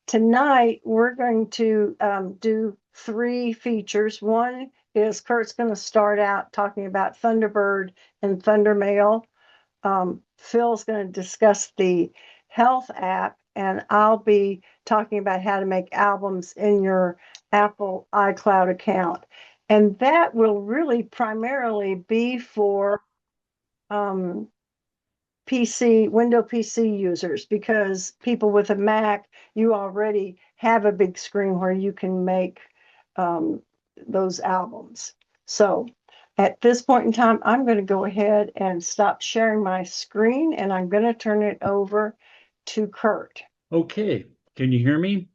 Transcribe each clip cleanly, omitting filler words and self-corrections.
tonight we're going to do 3 features. One is Kurt's going to start out talking about Thunderbird and Thundermail. Phil's going to discuss the health app, and I'll be talking about how to make albums in your Apple iCloud account. And that will really primarily be for um, Window PC users, because people with a Mac, you already have a big screen where you can make um, those albums. So at this point in time, I'm going to go ahead and stop sharing my screen, and I'm going to turn it over to Kurt. Okay, can you hear me?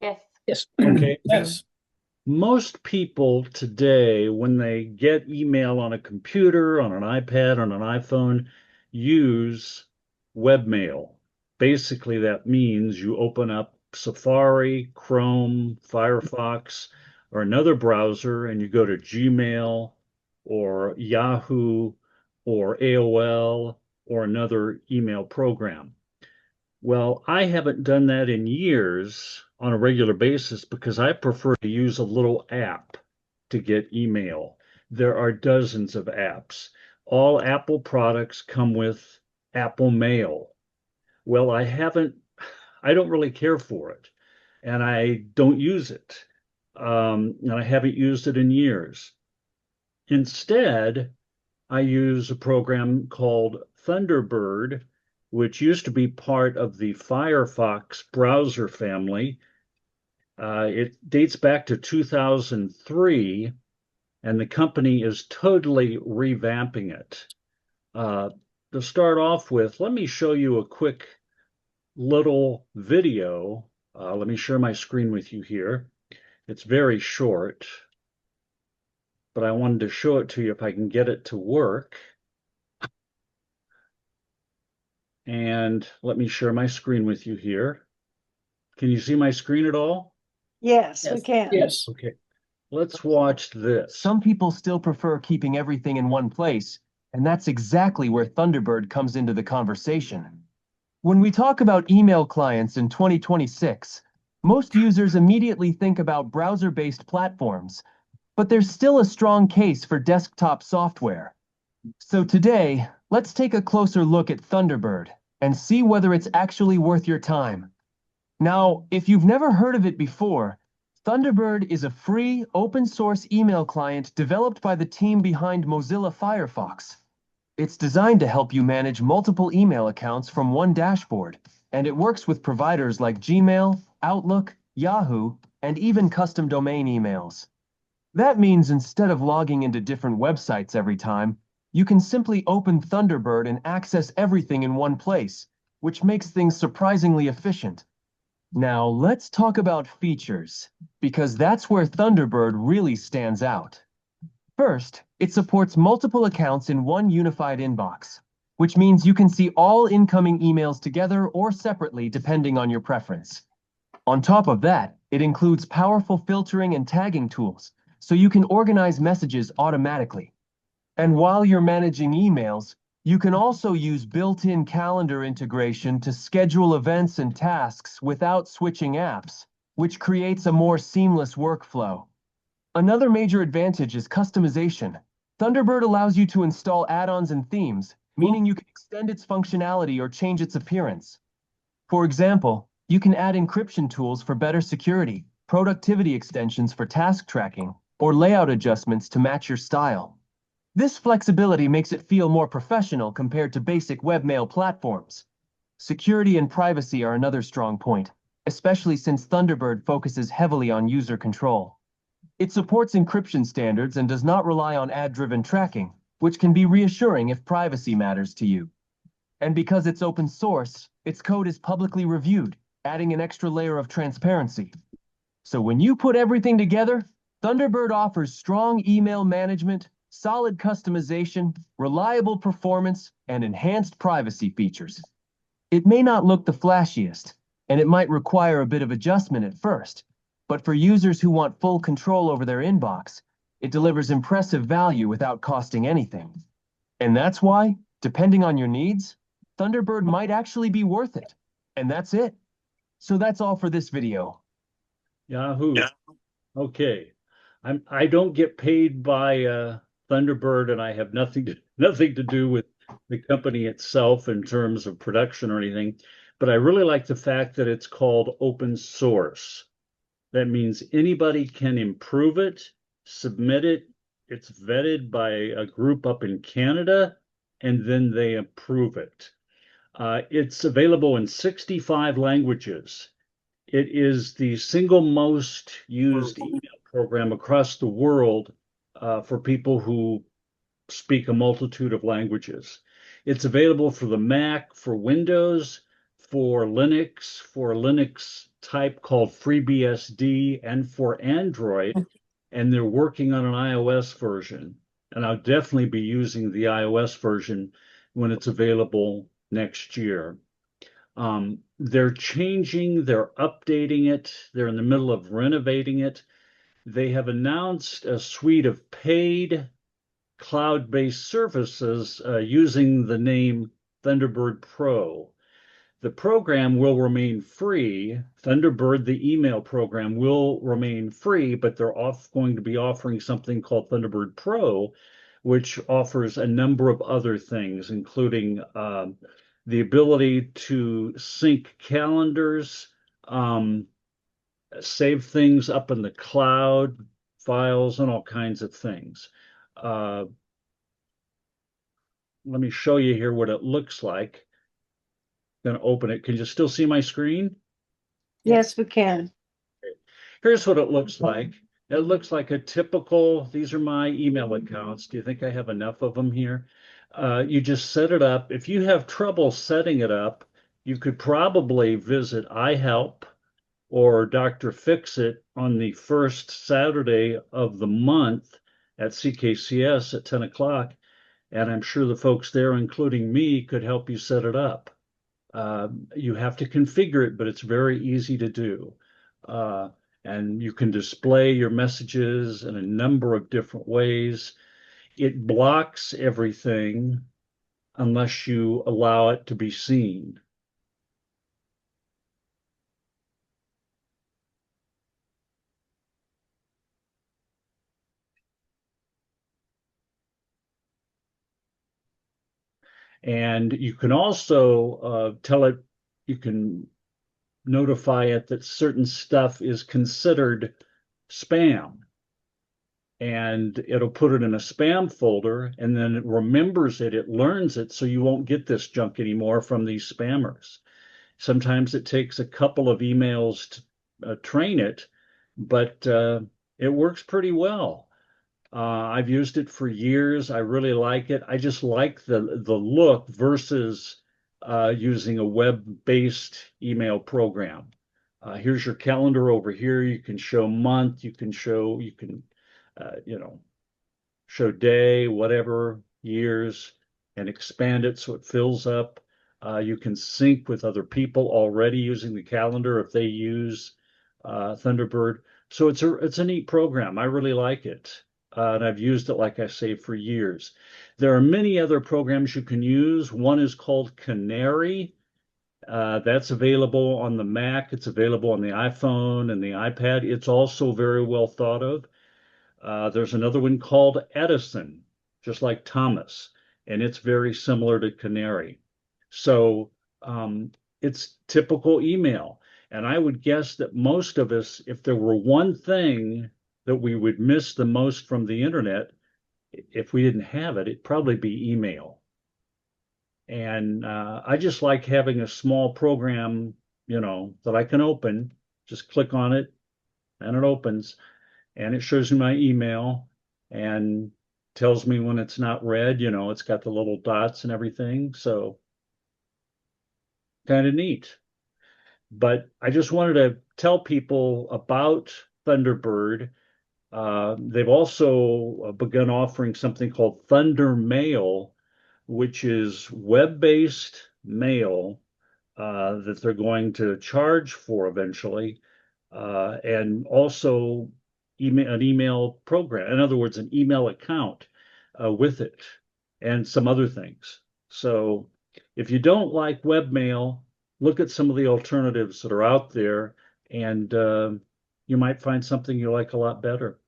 Yes. Yes. Okay. Yes. Most people today, when they get email on a computer, on an iPad, on an iPhone, use webmail. Basically, that means you open up Safari, Chrome, Firefox, or another browser, and you go to Gmail or Yahoo or AOL or another email program. Well, I haven't done that in years on a regular basis because I prefer to use a little app to get email. There are dozens of apps. All Apple products come with Apple Mail. Well, I don't really care for it, and I don't use it. And I haven't used it in years. Instead, I use a program called Thunderbird, which used to be part of the Firefox browser family. It dates back to 2003, and the company is totally revamping it. To start off with, let me show you a quick little video. Let me share my screen with you here. It's very short, but I wanted to show it to you if I can get it to work. And let me share my screen with you here. Can you see my screen at all? Yes, we can. Yes. Okay, let's watch this. Some people still prefer keeping everything in one place, and that's exactly where Thunderbird comes into the conversation. When we talk about email clients in 2026, most users immediately think about browser-based platforms, but there's still a strong case for desktop software. So today, let's take a closer look at Thunderbird and see whether it's actually worth your time. Now, if you've never heard of it before, Thunderbird is a free, open-source email client developed by the team behind Mozilla Firefox. It's designed to help you manage multiple email accounts from one dashboard, and it works with providers like Gmail, Outlook, Yahoo, and even custom domain emails. That means instead of logging into different websites every time, you can simply open Thunderbird and access everything in one place, which makes things surprisingly efficient. Now, let's talk about features, because that's where Thunderbird really stands out. First, it supports multiple accounts in one unified inbox, which means you can see all incoming emails together or separately depending on your preference. On top of that, it includes powerful filtering and tagging tools, so you can organize messages automatically. And while you're managing emails, you can also use built-in calendar integration to schedule events and tasks without switching apps, which creates a more seamless workflow. Another major advantage is customization. Thunderbird allows you to install add-ons and themes, meaning you can extend its functionality or change its appearance. For example, you can add encryption tools for better security, productivity extensions for task tracking, or layout adjustments to match your style. This flexibility makes it feel more professional compared to basic webmail platforms. Security and privacy are another strong point, especially since Thunderbird focuses heavily on user control. It supports encryption standards and does not rely on ad-driven tracking, which can be reassuring if privacy matters to you. And because it's open source, its code is publicly reviewed, adding an extra layer of transparency. So when you put everything together, Thunderbird offers strong email management, solid customization, reliable performance, and enhanced privacy features. It may not look the flashiest, and it might require a bit of adjustment at first, but for users who want full control over their inbox, it delivers impressive value without costing anything. And that's why, depending on your needs, Thunderbird might actually be worth it. And that's it. So that's all for this video. Yahoo. Okay. I don't get paid by Thunderbird, and I have nothing to do with the company itself in terms of production or anything. But I really like the fact that it's called open source. That means anybody can improve it, submit it. It's vetted by a group up in Canada, and then they approve it. It's available in 65 languages. It is the single most used email program across the world for people who speak a multitude of languages. It's available for the Mac, for Windows, for Linux type called FreeBSD, and for Android. And they're working on an iOS version. And I'll definitely be using the iOS version when it's available next year. They're changing, they're updating it, they're in the middle of renovating it. They have announced a suite of paid cloud-based services using the name Thunderbird Pro. The program will remain free. Thunderbird, the email program, will remain free, but they're going to be offering something called Thunderbird Pro, which offers a number of other things, including the ability to sync calendars, um, save things up in the cloud, files, and all kinds of things. Uh, Let me show you here what it looks like. I'm going to open it. Can you still see my screen? Yes, we can. Here's what it looks like. It looks like a typical, these are my email accounts. Do you think I have enough of them here? You just set it up. If you have trouble setting it up, you could probably visit iHelp or Dr. Fix-It on the first Saturday of the month at CKCS at 10 o'clock. And I'm sure the folks there, including me, could help you set it up. You have to configure it, but it's very easy to do. Uh, and you can display your messages in a number of different ways. It blocks everything unless you allow it to be seen. And you can also tell it, you can notify it that certain stuff is considered spam. And it'll put it in a spam folder, and then it remembers it, it learns it, so you won't get this junk anymore from these spammers. Sometimes it takes a couple of emails to train it, but it works pretty well. I've used it for years. I really like it. I just like the look versus using a web-based email program. Here's your calendar over here. You can show month. You can you know, show day, whatever, years, and expand it so it fills up. You can sync with other people already using the calendar if they use Thunderbird. So it's a neat program. I really like it. And I've used it, like I say, for years. There are many other programs you can use. One is called Canary. That's available on the Mac. It's available on the iPhone and the iPad. It's also very well thought of. There's another one called Edison, just like Thomas, and it's very similar to Canary. So it's typical email. And I would guess that most of us, if there were one thing that we would miss the most from the internet, if we didn't have it, it'd probably be email. And I just like having a small program, that I can open, just click on it and it opens and it shows me my email and tells me when it's not read, it's got the little dots and everything. So kind of neat. But I just wanted to tell people about Thunderbird. They've also begun offering something called Thunder Mail, which is web-based mail that they're going to charge for eventually, and also an email program. In other words, an email account with it, and some other things. So if you don't like webmail, look at some of the alternatives that are out there, and you might find something you like a lot better.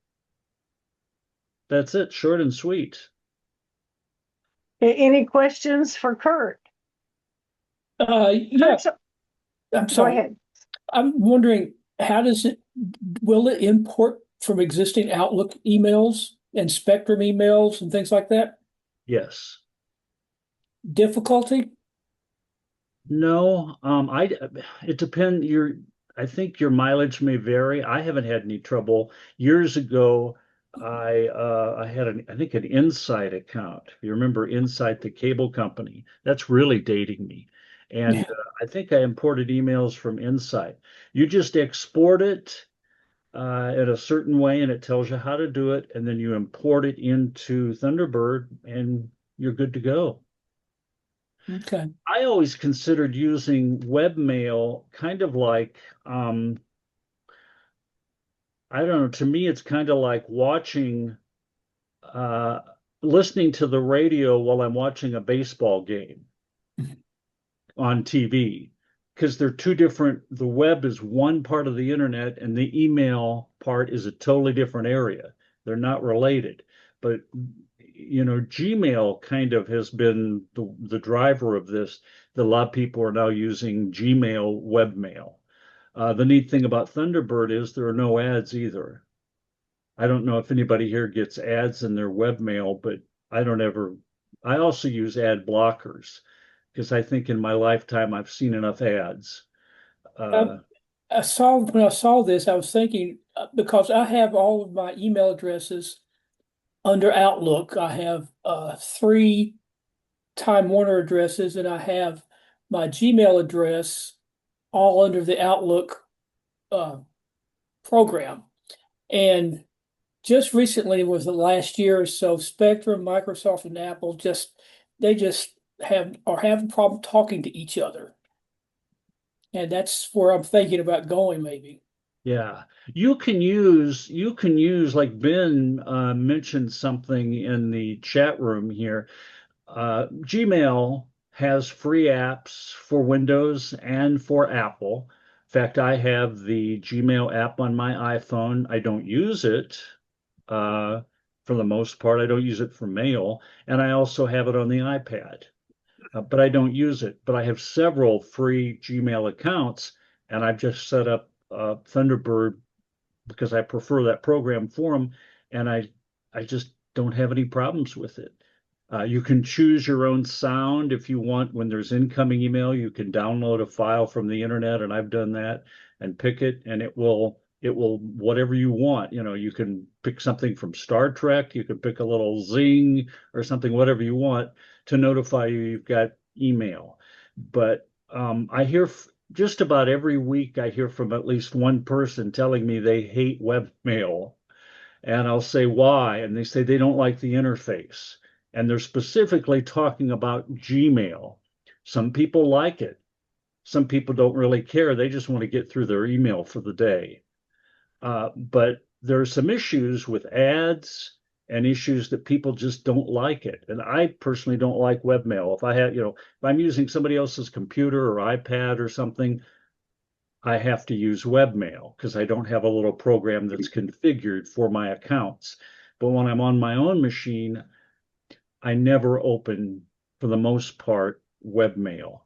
That's it, short and sweet. Any questions for Kurt? Yeah, Kurt's, I'm go sorry. ahead. I'm wondering, will it import from existing Outlook emails and Spectrum emails and things like that? Yes. Difficulty? No, it depends. I think your mileage may vary. I haven't had any trouble. Years ago, I had I think an Insight account. If you remember Insight, the cable company, that's really dating me. And Yeah. I think I imported emails from Insight. You just export it in a certain way, and it tells you how to do it, and then you import it into Thunderbird, and you're good to go. Okay. I always considered using webmail kind of like, I don't know, to me, it's kind of like uh, listening to the radio while I'm watching a baseball game on TV, because they're two different. The web is one part of the internet, and the email part is a totally different area. They're not related. But Gmail kind of has been the driver of this. That a lot of people are now using Gmail webmail. The neat thing about Thunderbird is there are no ads either. I don't know if anybody here gets ads in their webmail, but I don't ever. I also use ad blockers because I think in my lifetime I've seen enough ads. Um, Uh, when I saw this, I was thinking because I have all of my email addresses under Outlook. I have three Time Warner addresses, and I have my Gmail address all under the Outlook uh, program. And just recently, was the last year or so, Spectrum, Microsoft, and Apple just are having problem talking to each other, and that's where I'm thinking about going maybe. yeah, you can use like Ben mentioned something in the chat room here. Gmail has free apps for Windows and for Apple. In fact, I have the Gmail app on my iPhone. I don't use it uh, for the most part. I don't use it for mail, and I also have it on the iPad, but I don't use it. But I have several free Gmail accounts, and I've just set up Thunderbird because I prefer that program for them, and I just don't have any problems with it. You can choose your own sound if you want. When there's incoming email, you can download a file from the internet, and I've done that and pick it, and it will whatever you want. You can pick something from Star Trek, you can pick a little zing or something, whatever you want to notify you you've got email. But I hear just about every week I hear from at least one person telling me they hate webmail. And I'll say why. And they say they don't like the interface. And they're specifically talking about Gmail. Some people like it. Some people don't really care. They just want to get through their email for the day. But there are some issues with ads and issues that people just don't like it. And I personally don't like webmail. If I'm using somebody else's computer or iPad or something, I have to use webmail because I don't have a little program that's configured for my accounts. But when I'm on my own machine, I never open, for the most part, webmail.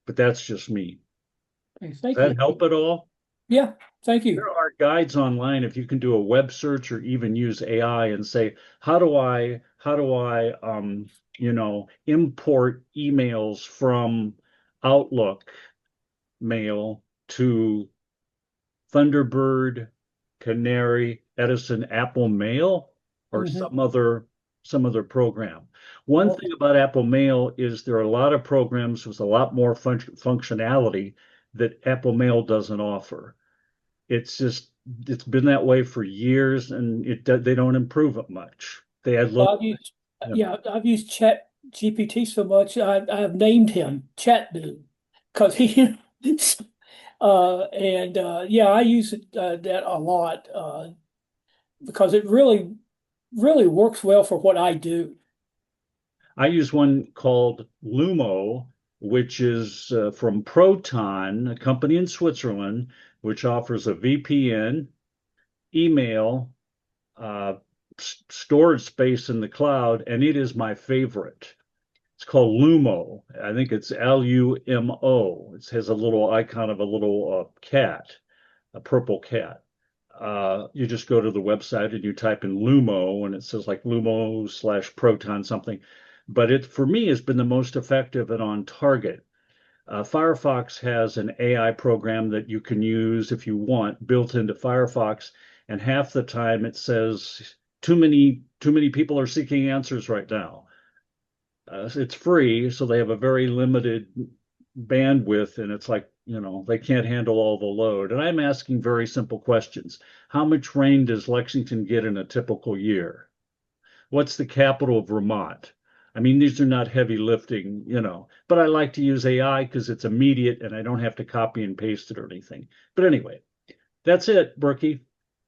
But that's just me. Okay, Does thank that you. help at all? Yeah, thank you. There are guides online if you can do a web search or even use AI and say, how do I import emails from Outlook mail to Thunderbird, Canary, Edison, Apple Mail, or Hmm. some other program. One thing about Apple Mail is there are a lot of programs with a lot more functionality that Apple Mail doesn't offer. It's been that way for years, and they don't improve it much. They add Well, little, you know, I've used Chat GPT so much I've named him Chat Dude because he and yeah, I use that a lot because it really works well for what I do. I use one called Lumo, which is from Proton, a company in Switzerland, which offers a VPN, email, uh, storage space in the cloud, and it is my favorite. It's called Lumo. I think it's Lumo. It has a little icon of a little cat, a purple cat. You just go to the website and you type in Lumo, and it says like Lumo slash Proton something. But it, for me, has been the most effective and on target. Firefox has an AI program that you can use if you want, built into Firefox, and half the time it says too many people are seeking answers right now. It's free, so they have a very limited bandwidth, and it's like, they can't handle all the load. And I'm asking very simple questions. How much rain does Lexington get in a typical year? What's the capital of Vermont? I mean, these are not heavy lifting, but I like to use AI because it's immediate and I don't have to copy and paste it or anything. But anyway, that's it, Brookie.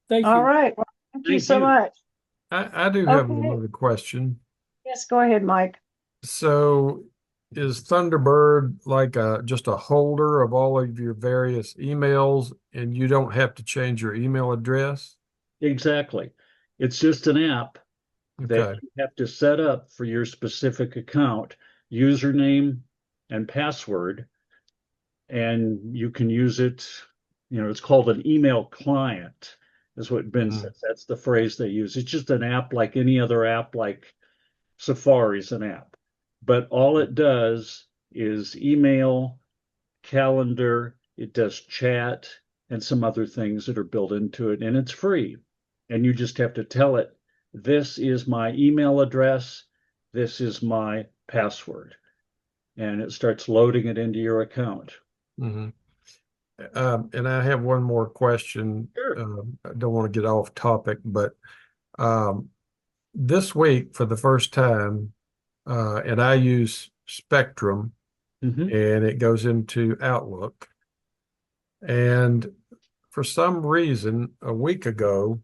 Thank All you. right. Well, thank you Thank so you. much. I do have Okay. another question. Yes, go ahead, Mike. So is Thunderbird like just a holder of all of your various emails and you don't have to change your email address? Exactly. It's just an app that Okay. you have to set up for your specific account, username and password, and you can use it. It's called an email client, is what Ben Mm. says. That's the phrase they use. It's just an app like any other app, like Safari's an app. But all it does is email, calendar, it does chat, and some other things that are built into it, and it's free. And you just have to tell it, this is my email address, this is my password. And it starts loading it into your account. hmm And I have one more question. Sure. I don't want to get off topic, but um, this week for the first time, and I use Spectrum Mm-hmm. and it goes into Outlook. And for some reason, a week ago,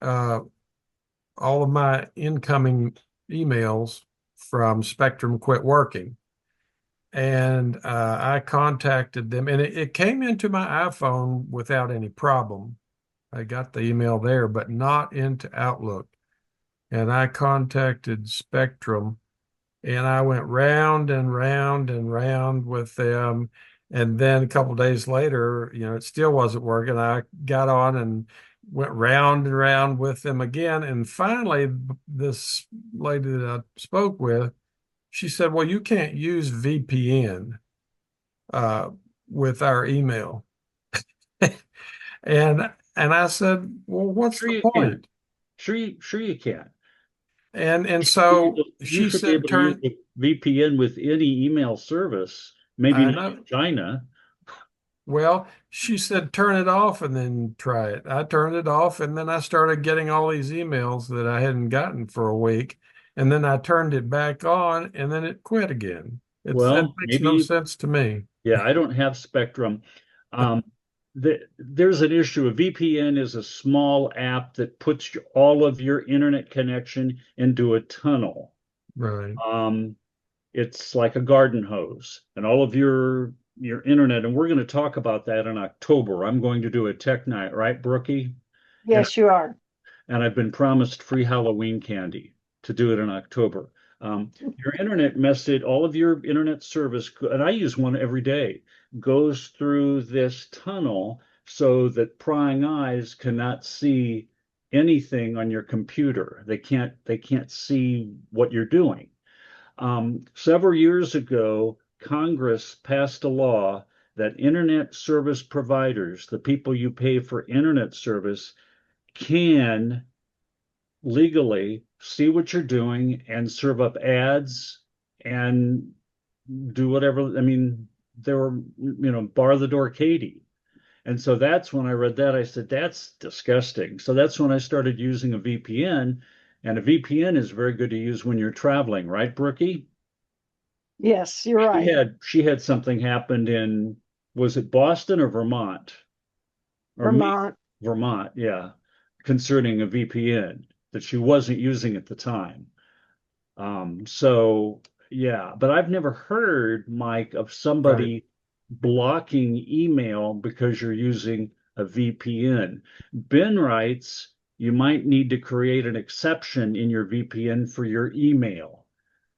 uh, all of my incoming emails from Spectrum quit working. And I contacted them, and it came into my iPhone without any problem. I got the email there, but not into Outlook. And I contacted Spectrum, and I went round and round and round with them. And then a couple of days later, it still wasn't working. I got on and went round and round with them again. And finally, this lady that I spoke with, she said, "Well, you can't use VPN uh, with our email." And I said, "Well, what's Sure the you can. point?" Sure you can. And so You she should be said, able to use "Turn." the VPN with any email service, maybe I not know. in China. Well, she said, "Turn it off and then try it." I turned it off and then I started getting all these emails that I hadn't gotten for a week. And then I turned it back on and then it quit again. That Well, makes no maybe, sense to me. yeah, I don't have Spectrum. Um, there's an issue. A VPN is a small app that puts all of your internet connection into a tunnel. Right. Um, it's like a garden hose, and all of your internet. And we're going to talk about that in October. I'm going to do a tech night, right, Brookie? And Yes, you are. I've been promised free Halloween candy to do it in October. Your internet message, all of your internet service, and I use one every day, goes through this tunnel so that prying eyes cannot see anything on your computer. They can't see what you're doing. Several years ago, Congress passed a law that internet service providers, the people you pay for internet service, can legally see what you're doing and serve up ads and do whatever. I mean, they were, bar the door Katie. And so that's when I read that, I said, that's disgusting. So that's when I started using a VPN. And a VPN is very good to use when you're traveling, right, Brookie? Yes, you're She right. had she had something happened in, was it Boston or Vermont? Or me, Vermont. Vermont, yeah, concerning a VPN that she wasn't using at the time. So Yeah, but I've never heard, Mike, of Right. somebody blocking email because you're using a VPN. Ben writes you might need to create an exception in your VPN for your email.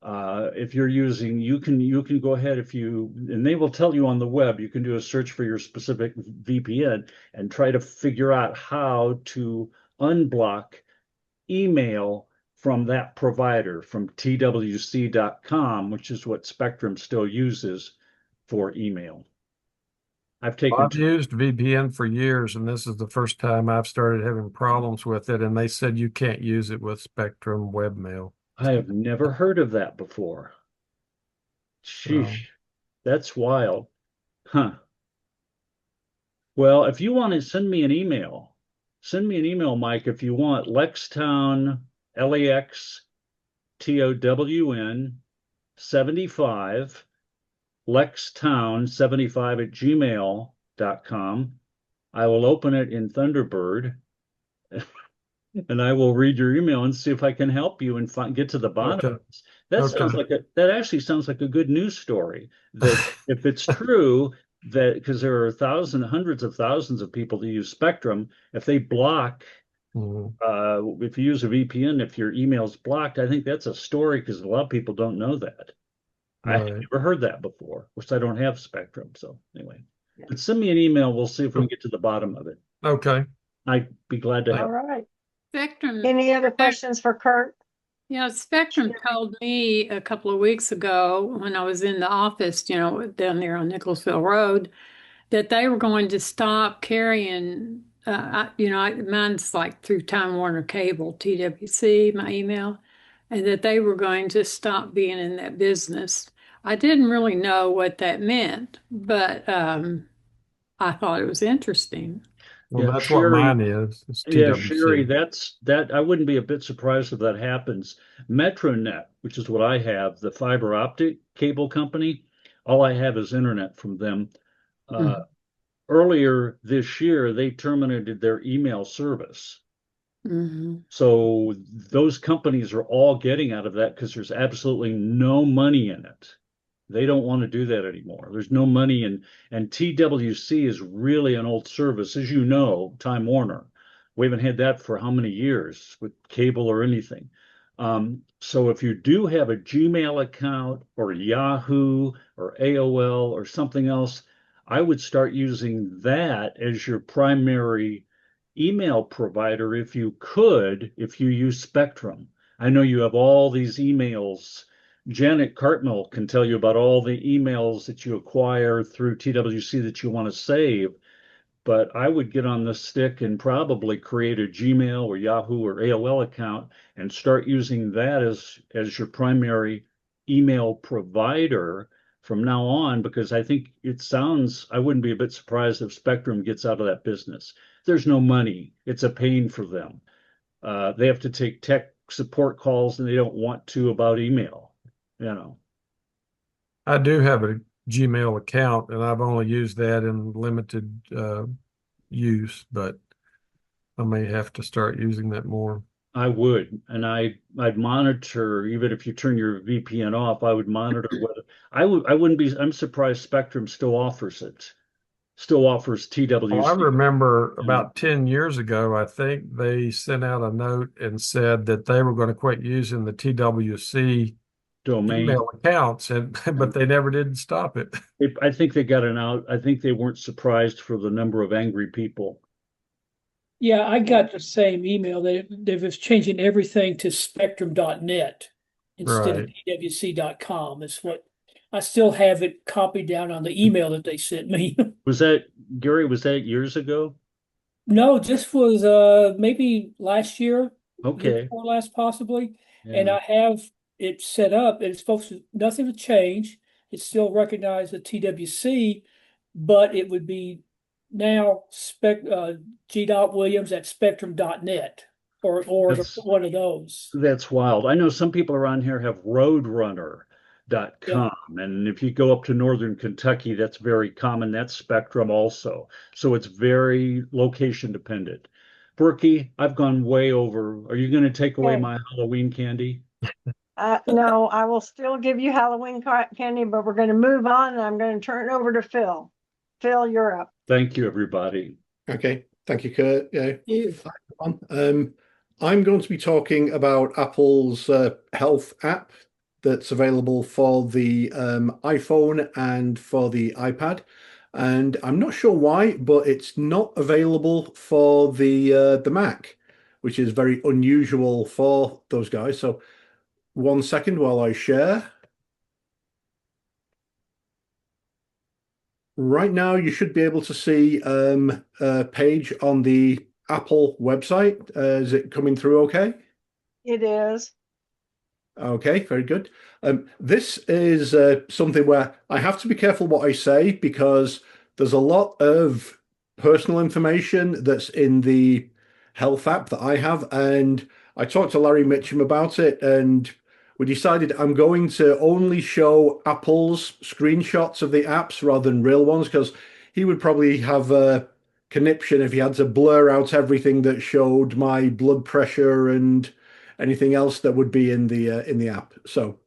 If you're using, you can go ahead if you, and they will tell you on the web, you can do a search for your specific VPN and try to figure out how to unblock email from that provider, from twc.com, which is what Spectrum still uses for email. I've taken, I've used VPN for years, and this is the first time I've started having problems with it. And they said you can't use it with Spectrum webmail. I have never heard of that before. So, Sheesh, that's wild. Huh. Well, if you want to send me an email, Mike, if you want, Lextown, LEXTOWN 75, Lextown75 at gmail.com. I will open it in Thunderbird and I will read your email and see if I can help you and get to the bottom okay. of this. That sounds Okay. like that actually sounds like a good news story. That if it's true that because there are hundreds of thousands of people that use Spectrum, if they block, Mhm. if you use a VPN, if your email's blocked, I think that's a story because a lot of people don't know that. I have Right. never heard that before. Of course, I don't have Spectrum, so anyway. But send me an email. We'll see if we can get to the bottom of it. Okay. I'd be glad to All help. right. Spectrum, Any other Spec- questions for Kurt? Spectrum told me a couple of weeks ago when I was in the office, down there on Nicholsville Road, that they were going to stop carrying, mine's like through Time Warner Cable, TWC, my email, and that they were going to stop being in that business. I didn't really know what that meant, but I thought it was interesting. Well, Yeah, that's what Sherry. mine is. It's Yeah, Sherry, TWC. that's that. I wouldn't be a bit surprised if that happens. Metronet, which is what I have, the fiber optic cable company, all I have is internet from them. Uh, Mhm. Earlier this year, they terminated their email service. Mhm. So those companies are all getting out of that because there's absolutely no money in it. They don't want to do that anymore. There's no money in, and TWC is really an old service, as you know, Time Warner. We haven't had that for how many years with cable or anything. So if you do have a Gmail account or Yahoo or AOL or something else, I would start using that as your primary email provider if you could, if you use Spectrum. I know you have all these emails. Janet Cartmel can tell you about all the emails that you acquire through TWC that you want to save, but I would get on the stick and probably create a Gmail or Yahoo or AOL account and start using that as your primary email provider from now on, because I think it sounds, I wouldn't be a bit surprised if Spectrum gets out of that business. There's no money. It's a pain for them. They have to take tech support calls and they don't want to about email, you know. I do have a Gmail account, and I've only used that in limited use, but I may have to start using that more. I would, and I'd monitor, even if you turn your VPN off, I would monitor whether I wouldn't be, I'm surprised Spectrum still offers it, still offers Well, I TWC remember about 10 years ago, I think they sent out a note and said that they were going to quit using the TWC domain. email accounts, and but they never did stop it. I think they got an out. I think they weren't surprised for the number of angry people. Yeah, I got the same email. They was changing everything to spectrum.net instead of Right. twc.com. It's what I still have it copied down on the email that they sent me. Was that, Gary, was that years ago? No, this was maybe last year Okay, before last possibly. And yeah. I have it set up. It's supposed to nothing to change. It's still recognized as TWC, but it would be now G. Williams at spectrum.net or That's one of those. That's wild. I know some people around here have Yeah. roadrunner.com. And if you go up to northern Kentucky, that's very common. That's Spectrum also. So it's very location dependent. Berkey, I've gone way over. Are you going to take away Okay. my Halloween candy? No, I will still give you Halloween candy, but we're going to move on and I'm going to turn it over to Phil. Phil, you're up. Thank you, everybody. Okay, thank you, Kurt. Yeah. Yeah. I'm going to be talking about Apple's health app that's available for the iPhone and for the iPad. And I'm not sure why, but it's not available for the Mac, which is very unusual for those guys. So 1 second while I share. Right now, you should be able to see a page on the Apple website. Is it coming through okay? It is. Okay, very good. This is something where I have to be careful what I say because there's a lot of personal information that's in the health app that I have. And I talked to Larry Mitchum about it, and we decided I'm going to only show Apple's screenshots of the apps rather than real ones because he would probably have a conniption if he had to blur out everything that showed my blood pressure and anything else that would be in the app. So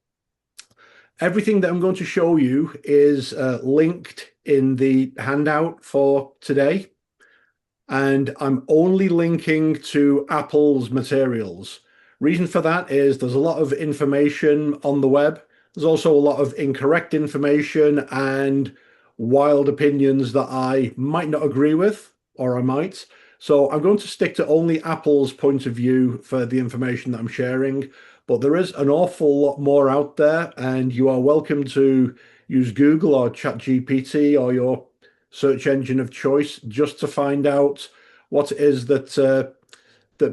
everything that I'm going to show you is linked in the handout for today. And I'm only linking to Apple's materials. Reason for that is there's a lot of information on the web. There's also a lot of incorrect information and wild opinions that I might not agree with, or I might. So I'm going to stick to only Apple's point of view for the information that I'm sharing. But there is an awful lot more out there, and you are welcome to use Google or ChatGPT or your search engine of choice just to find out what it is that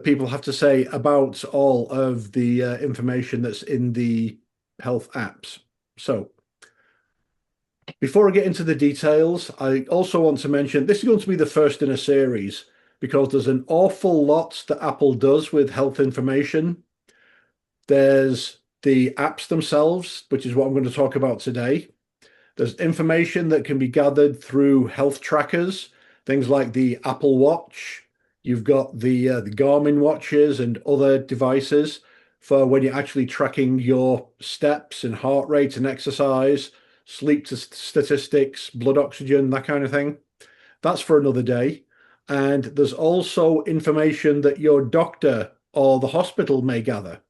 people have to say about all of the information that's in the health apps. So before I get into the details, I also want to mention this is going to be the first in a series because there's an awful lot that Apple does with health information. There's the apps themselves, which is what I'm going to talk about today. There's information that can be gathered through health trackers, things like the Apple Watch. You've got the Garmin watches and other devices for when you're actually tracking your steps and heart rate and exercise, sleep statistics, blood oxygen, that kind of thing. That's for another day. And there's also information that your doctor or the hospital may gather.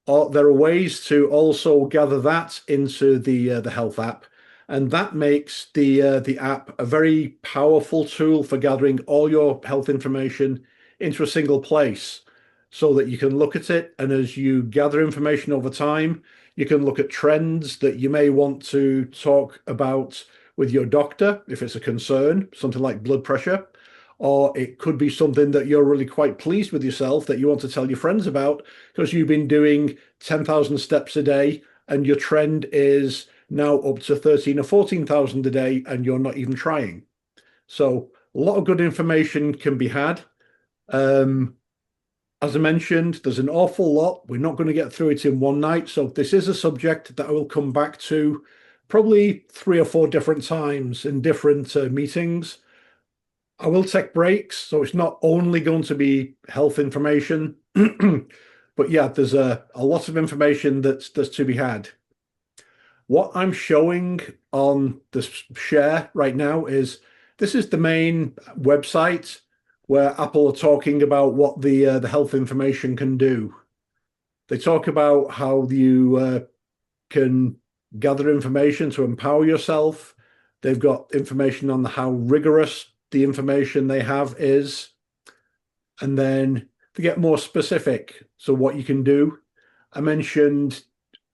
Or there are ways to also gather that into the health app, and that makes the app a very powerful tool for gathering all your health information into a single place, so that you can look at it, and as you gather information over time, you can look at trends that you may want to talk about with your doctor if it's a concern, something like blood pressure. Or it could be something that you're really quite pleased with yourself that you want to tell your friends about because you've been doing 10,000 steps a day and your trend is now up to 13 or 14,000 a day and you're not even trying. So a lot of good information can be had. As I mentioned, there's an awful lot. We're not going to get through it in one night. So this is a subject that I will come back to probably 3 or 4 different times in different meetings. I will take breaks, so it's not only going to be health information, but yeah, there's a lot of information that's to be had. What I'm showing on the share right now is this is the main website where Apple are talking about what the health information can do. They talk about how you can gather information to empower yourself. They've got information on how rigorous the information they have is, and then to get more specific, so what you can do. I mentioned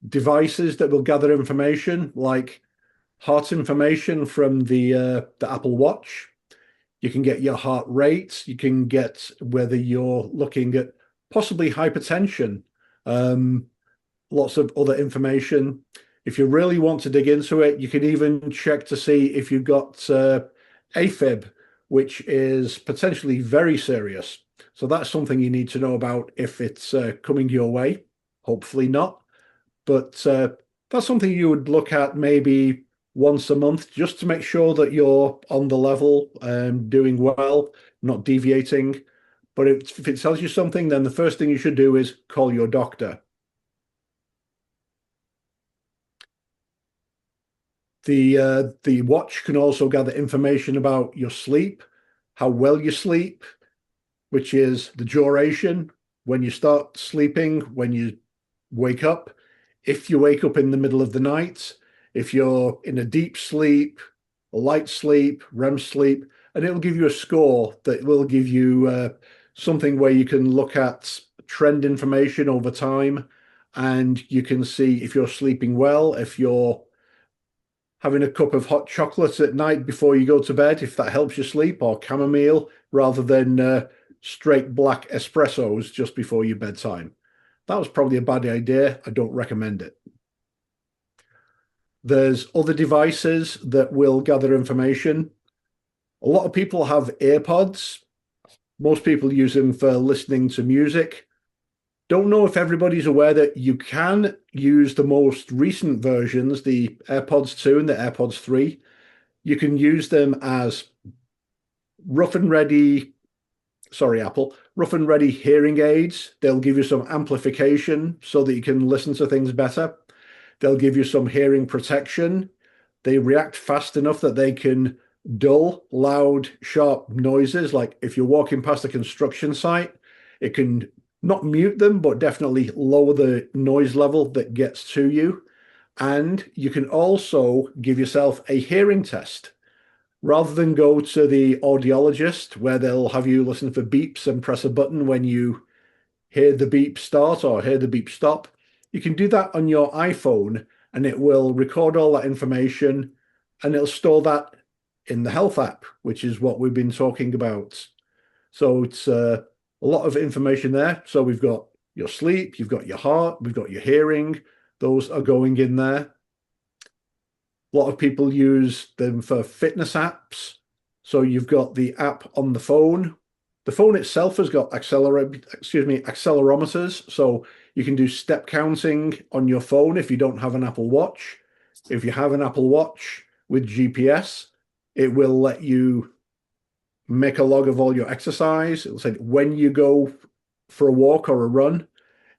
devices that will gather information like heart information from the Apple Watch. You can get your heart rate. You can get whether you're looking at possibly hypertension. Lots of other information. If you really want to dig into it, you can even check to see if you've got AFib, which is potentially very serious. So that's something you need to know about if it's coming your way. Hopefully not. But that's something you would look at maybe once a month just to make sure that you're on the level and doing well, not deviating. But if it tells you something, then the first thing you should do is call your doctor. The watch can also gather information about your sleep, how well you sleep, which is the duration, when you start sleeping, when you wake up, if you wake up in the middle of the night, if you're in a deep sleep, a light sleep, REM sleep, and it'll give you a score that will give you something where you can look at trend information over time, and you can see if you're sleeping well, if you're having a cup of hot chocolate at night before you go to bed, if that helps you sleep, or chamomile rather than straight black espressos just before your bedtime. That was probably a bad idea. I don't recommend it. There's other devices that will gather information. A lot of people have AirPods. Most people use them for listening to music. Don't know if everybody's aware that you can use the most recent versions, the AirPods 2 and the AirPods 3. You can use them as rough and ready, sorry, Apple, rough and ready hearing aids. They'll give you some amplification so that you can listen to things better. They'll give you some hearing protection. They react fast enough that they can dull loud, sharp noises. Like if you're walking past a construction site, it can not mute them, but definitely lower the noise level that gets to you. And you can also give yourself a hearing test. Rather than go to the audiologist where they'll have you listen for beeps and press a button when you hear the beep start or hear the beep stop, you can do that on your iPhone, and it will record all that information and it'll store that in the health app, which is what we've been talking about. So it's a lot of information there. So we've got your sleep, you've got your heart, we've got your hearing. Those are going in there. A lot of people use them for fitness apps. So you've got the app on the phone. The phone itself has got accelerometers. So you can do step counting on your phone if you don't have an Apple Watch. If you have an Apple Watch with GPS, it will let you make a log of all your exercise. It'll say when you go for a walk or a run,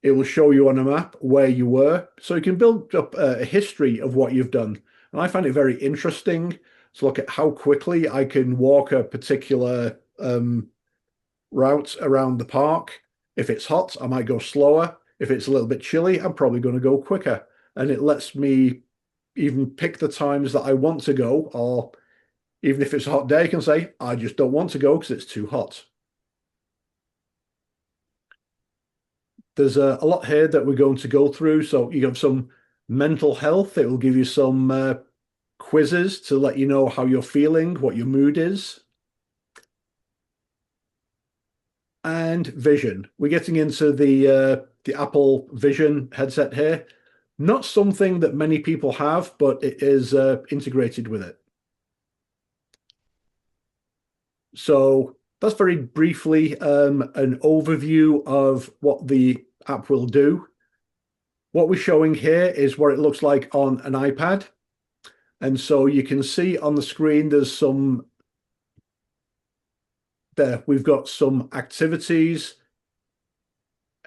it will show you on a map where you were. So you can build up a history of what you've done. And I find it very interesting to look at how quickly I can walk a particular route around the park. If it's hot, I might go slower. If it's a little bit chilly, I'm probably going to go quicker. And it lets me even pick the times that I want to go, or even if it's a hot day, I can say, I just don't want to go because it's too hot. There's a lot here that we're going to go through. So you have some mental health. It will give you some quizzes to let you know how you're feeling, what your mood is. And vision. We're getting into the Apple Vision headset here. Not something that many people have, but it is integrated with it. So that's very briefly an overview of what the app will do. What we're showing here is what it looks like on an iPad. And so you can see on the screen, there's some there. We've got some activities,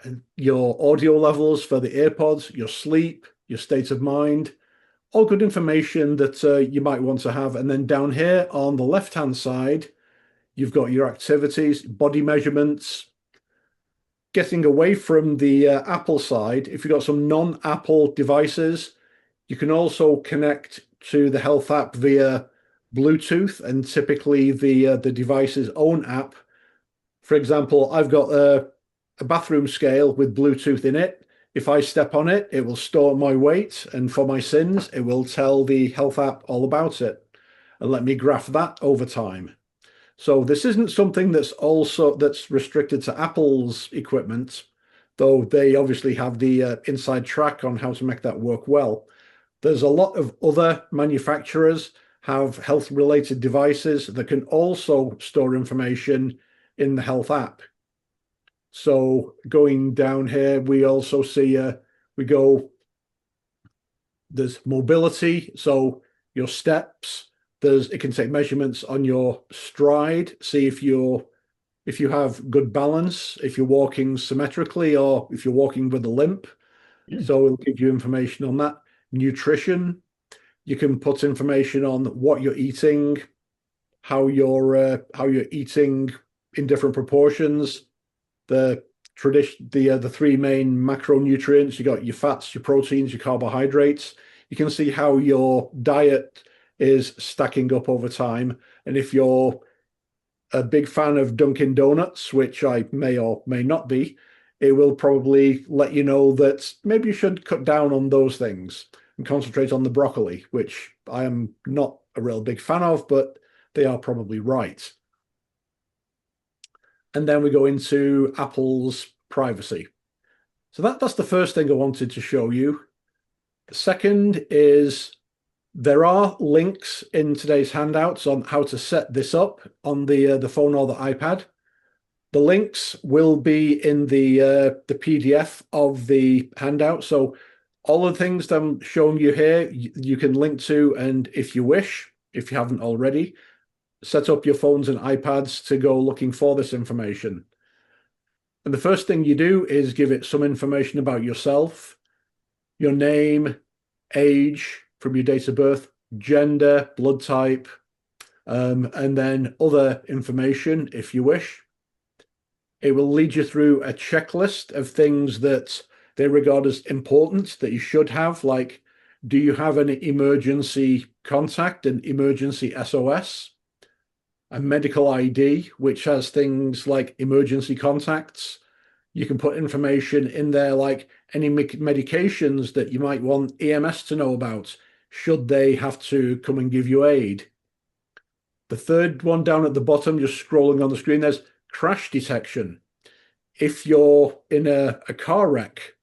and your audio levels for the AirPods, your sleep, your state of mind, all good information that you might want to have. And then down here on the left-hand side, you've got your activities, body measurements. Getting away from the Apple side, if you've got some non-Apple devices, you can also connect to the health app via Bluetooth and typically the device's own app. For example, I've got a bathroom scale with Bluetooth in it. If I step on it, it will store my weight, and for my sins, it will tell the health app all about it and let me graph that over time. So this isn't something that's restricted to Apple's equipment, though they obviously have the inside track on how to make that work well. There's a lot of other manufacturers have health-related devices that can also store information in the health app. So going down here, we also see there's mobility, so your steps. It can take measurements on your stride, see if you have good balance, if you're walking symmetrically or if you're walking with a limp. So it'll give you information on that. Nutrition. You can put information on what you're eating, how you're eating in different proportions, the the three main macronutrients. You got your fats, your proteins, your carbohydrates. You can see how your diet is stacking up over time. And if you're a big fan of Dunkin' Donuts, which I may or may not be, it will probably let you know that maybe you should cut down on those things and concentrate on the broccoli, which I am not a real big fan of, but they are probably right. And then we go into Apple's privacy. So that's the first thing I wanted to show you. The second is there are links in today's handouts on how to set this up on the phone or the iPad. The links will be in the PDF of the handout. So all the things that I'm showing you here, you can link to, and if you wish, if you haven't already, set up your phones and iPads to go looking for this information. And the first thing you do is give it some information about yourself, your name, age from your date of birth, gender, blood type, and then other information if you wish. It will lead you through a checklist of things that they regard as important that you should have, like, do you have an emergency contact, an emergency SOS? A medical ID, which has things like emergency contacts. You can put information in there like any medications that you might want EMS to know about, should they have to come and give you aid. The third one down at the bottom, just scrolling on the screen, there's crash detection. If you're in a car wreck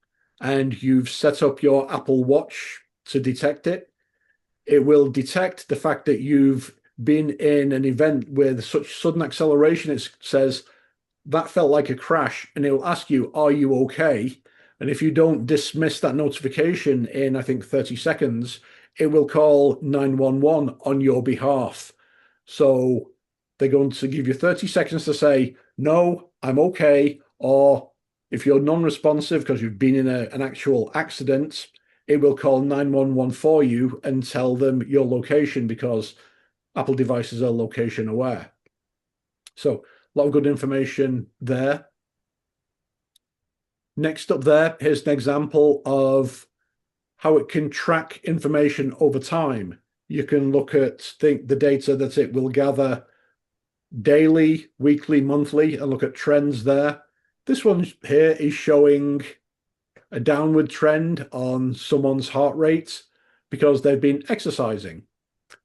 and you've set up your Apple Watch to detect it, it will detect the fact that you've been in an event with such sudden acceleration. It says that felt like a crash, and it will ask you, are you okay? And if you don't dismiss that notification in, I think, 30 seconds, it will call 911 on your behalf. So they're going to give you 30 seconds to say, no, I'm okay. Or if you're non-responsive because you've been in an actual accident, it will call 911 for you and tell them your location, because Apple devices are location aware. So a lot of good information there. Next up there, here's an example of how it can track information over time. You can look at the data that it will gather daily, weekly, monthly, and look at trends there. This one here is showing a downward trend on someone's heart rate because they've been exercising.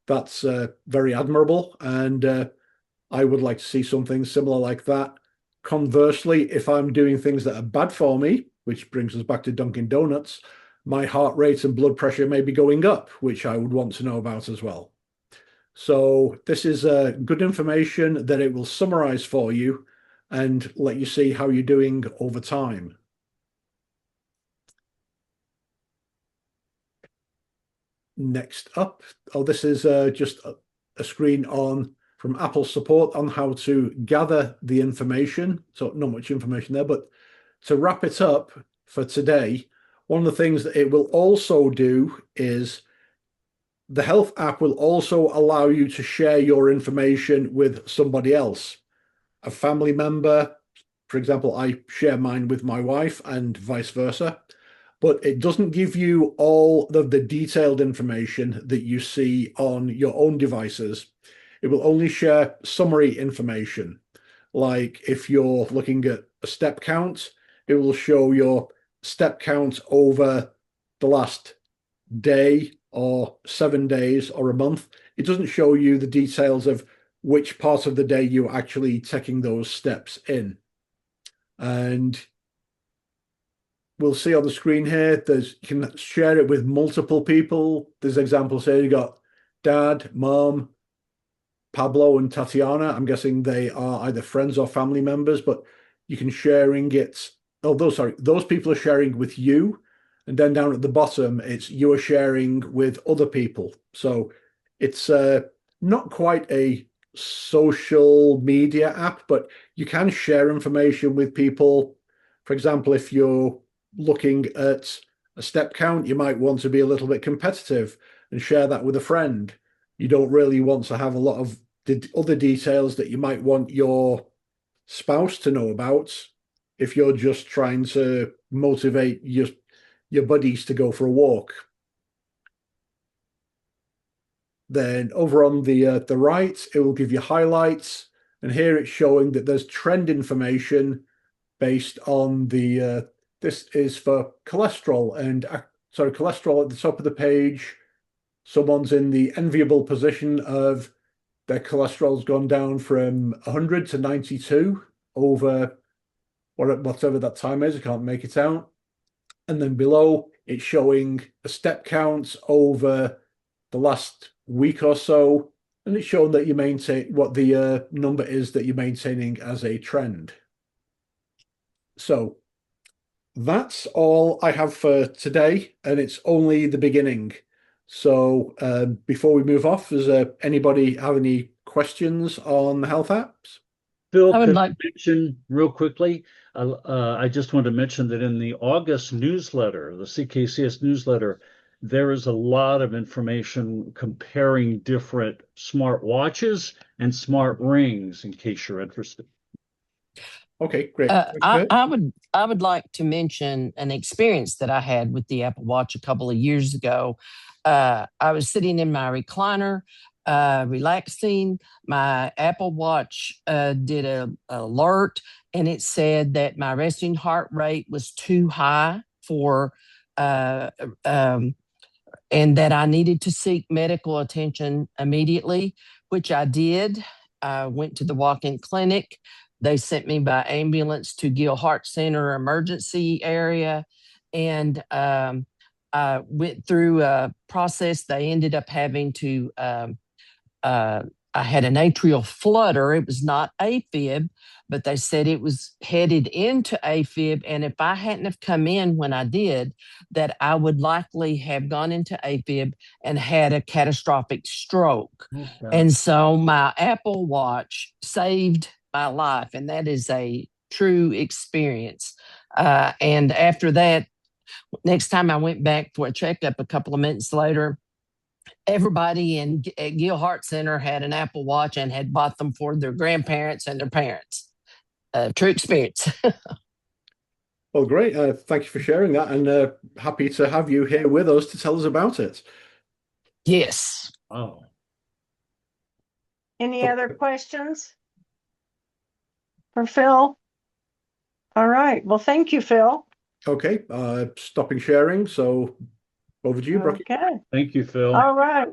That's very admirable, and I would like to see something similar like that. Conversely, if I'm doing things that are bad for me, which brings us back to Dunkin' Donuts, my heart rate and blood pressure may be going up, which I would want to know about as well. So this is good information that it will summarize for you and let you see how you're doing over time. Next up, this is just a screen on from Apple support on how to gather the information. So not much information there, but to wrap it up for today, one of the things that it will also do is the health app will also allow you to share your information with somebody else, a family member. For example, I share mine with my wife and vice versa, but it doesn't give you all the detailed information that you see on your own devices. It will only share summary information. Like if you're looking at a step count, it will show your step count over the last day or 7 days or a month. It doesn't show you the details of which part of the day you're actually taking those steps in. And we'll see on the screen here, you can share it with multiple people. There's examples here. You got dad, mom, Pablo and Tatiana. I'm guessing they are either friends or family members, but you can sharing it. Oh, those people are sharing with you. And then down at the bottom, it's you are sharing with other people. So it's not quite a social media app, but you can share information with people. For example, if you're looking at a step count, you might want to be a little bit competitive and share that with a friend. You don't really want to have a lot of the other details that you might want your spouse to know about if you're just trying to motivate your buddies to go for a walk. Then over on the right, it will give you highlights, and here it's showing that there's trend information based on the this is for cholesterol, and sorry, cholesterol at the top of the page. Someone's in the enviable position of their cholesterol's gone down from 100 to 92 over whatever that time is. I can't make it out. And then below, it's showing a step count over the last week or so, and it's showing that you maintain what the number is that you're maintaining as a trend. So that's all I have for today, and it's only the beginning. So before we move off, does anybody have any questions on the health apps? Phil, I would could I like- mention real quickly? I just want to mention that in the August newsletter, the CKCS newsletter, there is a lot of information comparing different smart watches and smart rings, in case you're interested. Okay, great. I would like to mention an experience that I had with the Apple Watch a couple of years ago. I was sitting in my recliner, relaxing. My Apple Watch did an alert, and it said that my resting heart rate was too high for, and that I needed to seek medical attention immediately, which I did. I went to the walk-in clinic. They sent me by ambulance to Gill Heart Center emergency area, and I went through a process. They ended up having to. I had an atrial flutter. It was not AFib, but they said it was headed into AFib, and if I hadn't have come in when I did, that I would likely have gone into AFib and had a catastrophic stroke. Okay. And so my Apple Watch saved my life, and that is a true experience. And after that, next time I went back for a checkup a couple of minutes later, everybody at Gill Heart Center had an Apple Watch and had bought them for their grandparents and their parents. True experience. Well, great. Thank you for sharing that, and happy to have you here with us to tell us about it. Yes. Oh, Any other questions for Phil? All right. Well, thank you, Phil. Okay, stopping sharing. So over to you, Brooke. Okay. thank you, Phil. All right.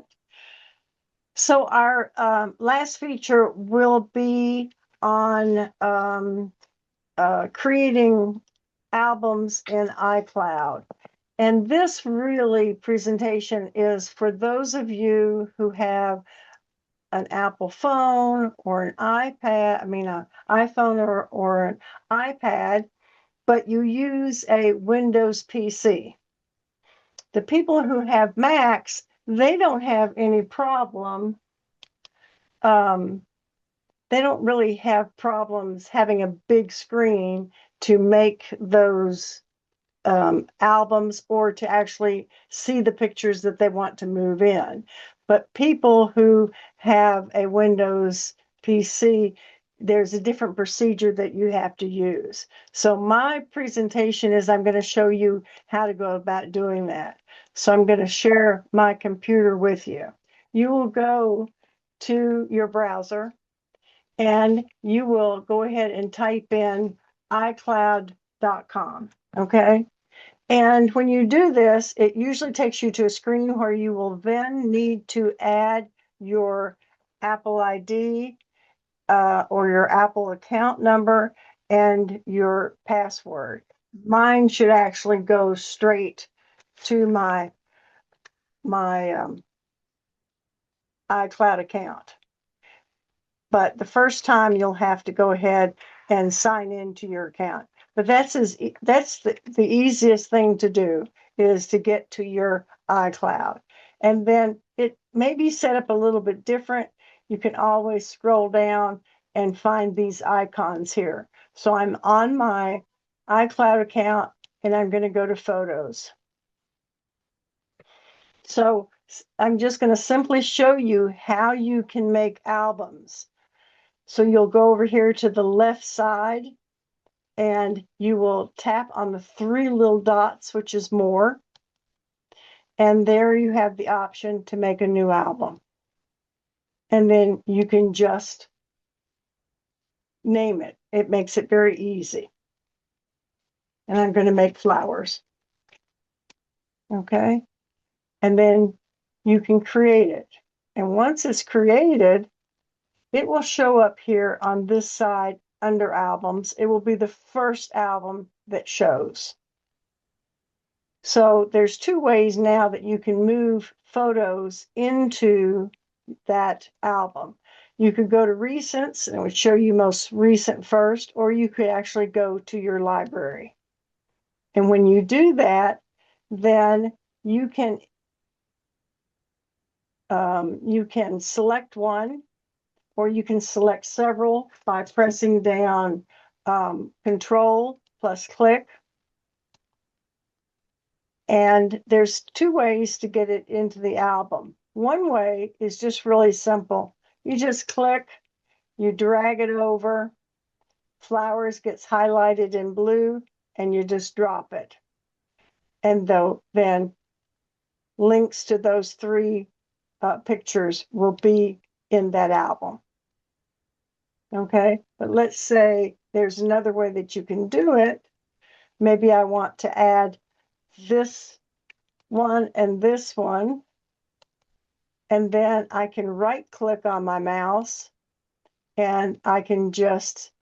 So our last feature will be on creating albums in iCloud. And this really presentation is for those of you who have an Apple phone or an iPad, an iPhone or an iPad, but you use a Windows PC. The people who have Macs, they don't have any problem. They don't really have problems having a big screen to make those albums or to actually see the pictures that they want to move in. But people who have a Windows PC, there's a different procedure that you have to use. So my presentation is I'm going to show you how to go about doing that. So I'm going to share my computer with you. You will go to your browser and you will go ahead and type in iCloud.com. Okay. And when you do this, it usually takes you to a screen where you will then need to add your Apple ID or your Apple account number and your password. Mine should actually go straight to my iCloud account. But the first time you'll have to go ahead and sign into your account. But that's the easiest thing to do is to get to your iCloud. And then it may be set up a little bit different. You can always scroll down and find these icons here. So I'm on my iCloud account and I'm going to go to Photos. So I'm just going to simply show you how you can make albums. So you'll go over here to the left side and you will tap on the three little dots, which is more. And there you have the option to make a new album. And then you can just name it. It makes it very easy. And I'm going to make flowers. Okay. And then you can create it. And once it's created, it will show up here on this side under albums. It will be the first album that shows. So there's two ways now that you can move photos into that album. You could go to recents and it would show you most recent first, or you could actually go to your library. And when you do that, then you can select one, or you can select several by pressing down Control plus click. And there's two ways to get it into the album. One way is just really simple. You just click, you drag it over, flowers gets highlighted in blue, and you just drop it. And then links to those three pictures will be in that album. Okay, but let's say there's another way that you can do it. Maybe I want to add this one and this one. And then I can right click on my mouse and I can just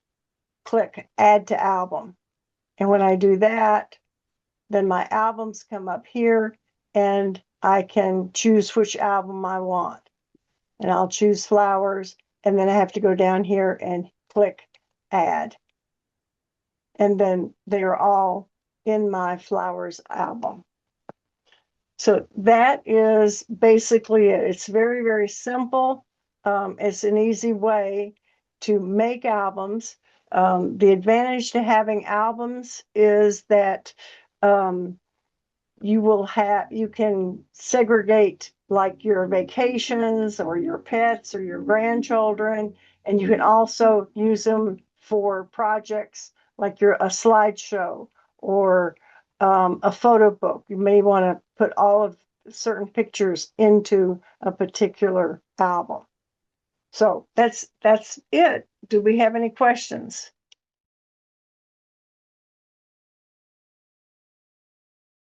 click add to album. And when I do that, then my albums come up here and I can choose which album I want. And I'll choose flowers, and then I have to go down here and click add. And then they are all in my flowers album. So that is basically it. It's very, very simple. It's an easy way to make albums. The advantage to having albums is that you can segregate like your vacations or your pets or your grandchildren, and you can also use them for projects like a slideshow or a photo book. You may want to put all of certain pictures into a particular album. So that's it. Do we have any questions?